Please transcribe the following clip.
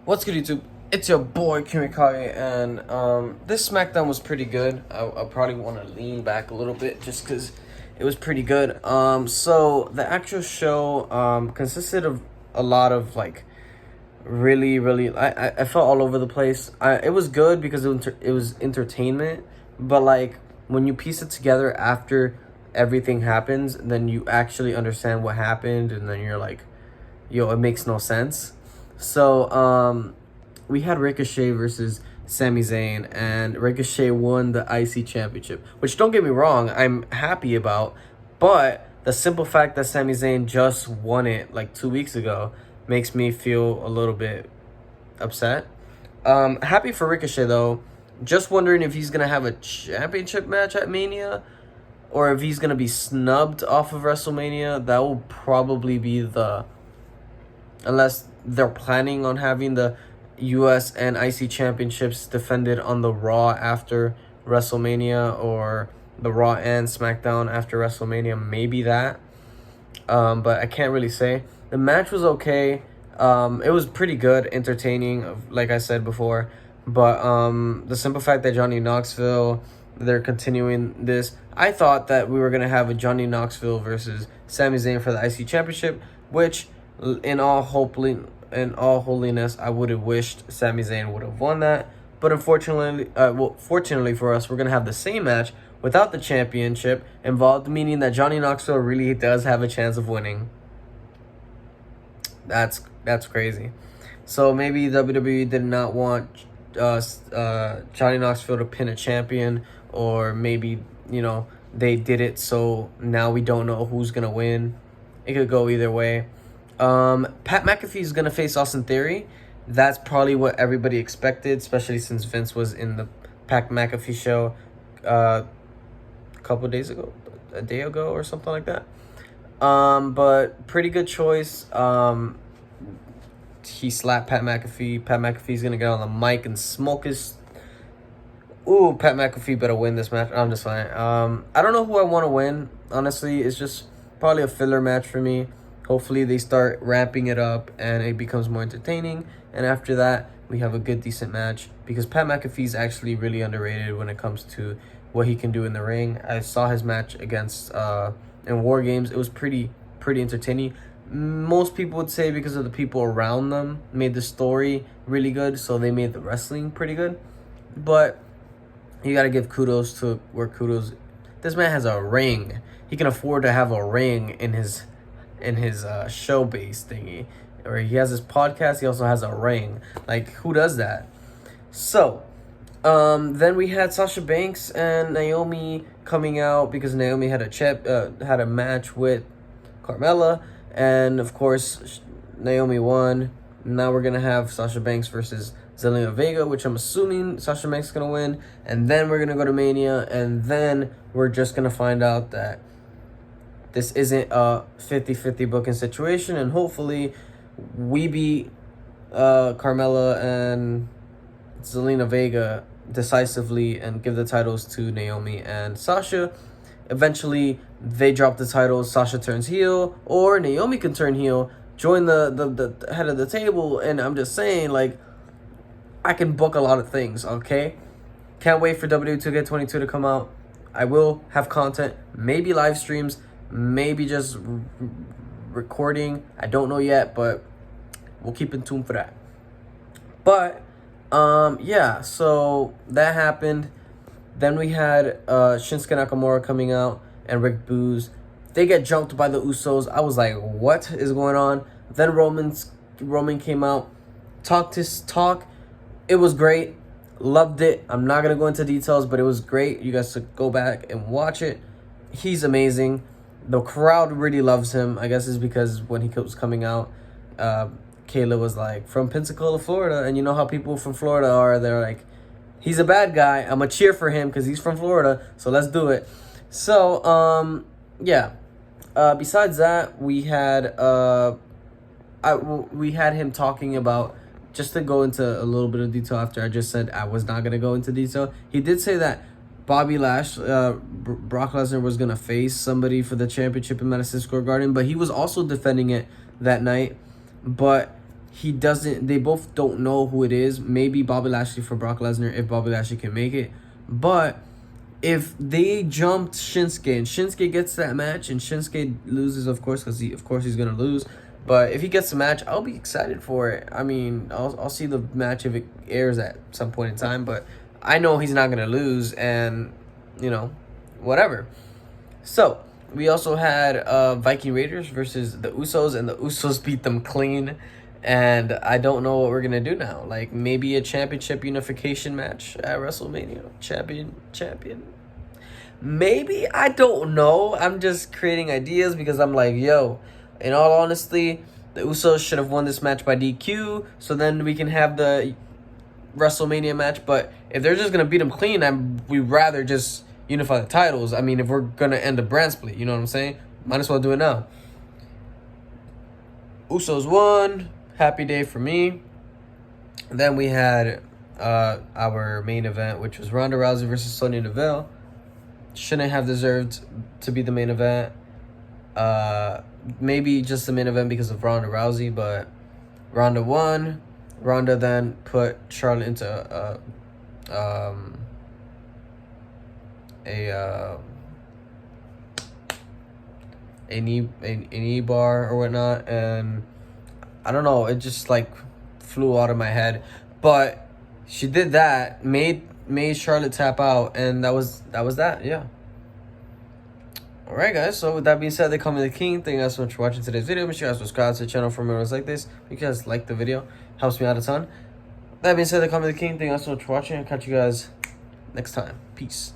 What's good, YouTube? It's your boy Kimikage, and this Smackdown was pretty good. I probably want to lean back a little bit just because it was pretty good. So the actual show consisted of a lot of like really I felt all over the place. It was good because it was entertainment, but like when you piece it together after everything happens, then you actually understand what happened, and then you're like, yo, it makes no sense. So, we had Ricochet versus Sami Zayn, and Ricochet won the IC Championship, which, don't get me wrong, I'm happy about, but the simple fact that Sami Zayn just won it like 2 weeks ago makes me feel a little bit upset. Happy for Ricochet, though. Just wondering if he's going to have a championship match at Mania, or if he's going to be snubbed off of WrestleMania. That will probably be unless they're planning on having the US and IC championships defended on the Raw after WrestleMania, or the Raw and SmackDown after WrestleMania, maybe that. But I can't really say. The match was okay. It was pretty good, entertaining, like I said before. But the simple fact that Johnny Knoxville, they're continuing this. I thought that we were going to have a Johnny Knoxville versus Sami Zayn for the IC championship, which in all holiness, I would have wished Sami Zayn would have won that. But unfortunately, fortunately for us, we're going to have the same match without the championship involved, meaning that Johnny Knoxville really does have a chance of winning. That's crazy. So maybe WWE did not want Johnny Knoxville to pin a champion, or maybe, they did it so now we don't know who's going to win. It could go either way. Pat McAfee is going to face Austin Theory. That's probably what everybody expected, especially since Vince was in the Pat McAfee show a couple of days ago, a day ago or something like that. But pretty good choice. He slapped Pat McAfee. Pat McAfee's going to get on the mic and smoke his... Ooh, Pat McAfee better win this match. I'm just fine. I don't know who I want to win, honestly. It's just probably a filler match for me. Hopefully they start ramping it up and it becomes more entertaining. And after that, we have a good, decent match. Because Pat McAfee is actually really underrated when it comes to what he can do in the ring. I saw his match against in War Games. It was pretty entertaining. Most people would say because of the people around them made the story really good. So they made the wrestling pretty good. But you got to give kudos to where kudos... This man has a ring. He can afford to have a ring in his show-based thingy. Or he has his podcast, he also has a ring. Like, who does that? So, then we had Sasha Banks and Naomi coming out because Naomi had a match with Carmella, and of course Naomi won. Now we're gonna have Sasha Banks versus Zelena Vega, which I'm assuming Sasha Banks is gonna win, and then we're gonna go to Mania, and then we're just gonna find out that this isn't a 50-50 booking situation, and hopefully we beat Carmella and Zelena Vega decisively and give the titles to Naomi and Sasha. Eventually, they drop the titles, Sasha turns heel, or Naomi can turn heel, join the head of the table, and I'm just saying, like, I can book a lot of things, okay? Can't wait for WWE 2K22 to come out. I will have content, maybe live streams, maybe just recording. I don't know yet, but we'll keep in tune for that. But yeah, so that happened. Then we had Shinsuke Nakamura coming out and Rick Boogs. They get jumped by the Usos. I was like, what is going on? Then Roman came out, talked his talk. It was great. Loved it. I'm not gonna go into details, but it was great. You guys should go back and watch it. He's amazing. The crowd really loves him. I guess it's because when he was coming out, Kayla was like, from Pensacola, Florida. And you know how people from Florida are. They're like, he's a bad guy. I'm going to cheer for him because he's from Florida. So let's do it. So, yeah. Besides that, we had him talking about, just to go into a little bit of detail after I just said I was not going to go into detail. He did say that Brock Lesnar was going to face somebody for the championship in Madison Square Garden, but he was also defending it that night. But they both don't know who it is. Maybe Bobby Lashley for Brock Lesnar if Bobby Lashley can make it. But if they jumped Shinsuke and Shinsuke gets that match and Shinsuke loses, of course, because he's gonna lose. But if he gets the match, I'll be excited for it. I mean, I'll see the match if it airs at some point in time. But I know he's not gonna lose, and whatever. So we also had Viking Raiders versus the Usos, and the Usos beat them clean. And I don't know what we're gonna do now. Like, maybe a championship unification match at WrestleMania. Champion. Maybe, I don't know. I'm just creating ideas because I'm like, yo, in all honesty, the Usos should have won this match by DQ, so then we can have the WrestleMania match. But if they're just gonna beat them clean, we'd rather just unify the titles. I mean, if we're gonna end a brand split, you know what I'm saying? Might as well do it now. Usos won. Happy day for me. And then we had our main event, which was Ronda Rousey versus Sonia Neville. Shouldn't have deserved to be the main event. Maybe just the main event because of Ronda Rousey, but Ronda won. Ronda then put Charlotte into a knee bar or whatnot, and I don't know, it just like flew out of my head. But she did that, made Charlotte tap out, and that was that, yeah. Alright guys, so with that being said, they call me the king. Thank you guys so much for watching today's video. Make sure you guys subscribe to the channel for more videos like this. If you guys like the video, helps me out a ton. That being said, they call me the king. Thank you guys so much for watching. I'll catch you guys next time. Peace.